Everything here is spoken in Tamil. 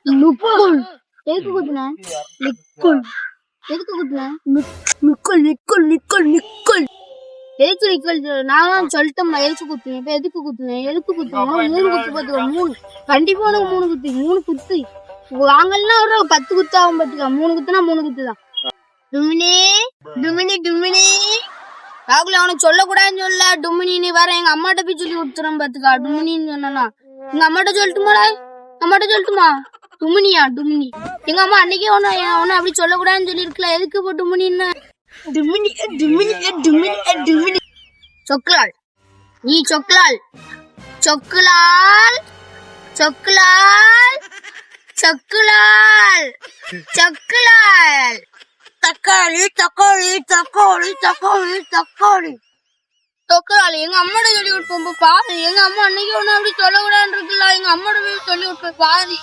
லுக்குள் எதுக்கு குத்துன? லிக்குள் எதுக்கு குத்துன? நிக்கல் நிக்கல் நிக்கல் நிக்கல் எதுக்கு நிக்கல்? நான் சொல்லிட்டோம்மா எதுக்கு குத்துனேன். இப்ப எதுக்கு குத்துனேன்? எதுக்கு குத்துனேன்? 3 குத்து பாத்துக்கோ. 3 கண்டிப்பா உனக்கு 3 குத்து. 3 குத்து வாங்கலன்னா ஒரு 10 குத்து ஆகும் பாத்துக்கோ. 3 குத்துனா 3 குத்து தான். டுமினி டுமினி டுமினி ராகுல் அவனுக்கு சொல்லக்கூடாதுன்னு சொல்ல. டுமினி வேற எங்க அம்மாட்ட போய் சொல்லி கொடுத்துறேன் பாத்துக்கா. டுமினின்னு சொன்னா எங்க அம்மாட்ட சொல்லட்டுமாடா? அம்மாட்ட சொல்லட்டுமா? டுமினியா டுமினி எங்க அம்மா அன்னைக்கே ஒன்னு அப்படி சொல்லக்கூடாதுன்னு சொல்லி இருக்கல. எதுக்கு இப்போ டுமினின்னு? டுமினி டுமினி டுமினி டுமினி சொக்கலால் நீ சொக்கலால் சொக்கலால் சொக்கலால் சொக்கலால் சொக்கலால் தக்காளி தக்காளி தக்காளி தக்காளி தக்காளி சொக்கலால் எங்க அம்மாட்ட சொல்லி கொடுப்போம் பாரு. எங்க அம்மா அன்னைக்கு ஒண்ணு அப்படி சொல்லக்கூடாதுன்னு இருக்குல்ல. எங்க அம்மாட்ட போய் சொல்லி கொடுப்பேன் பாரு.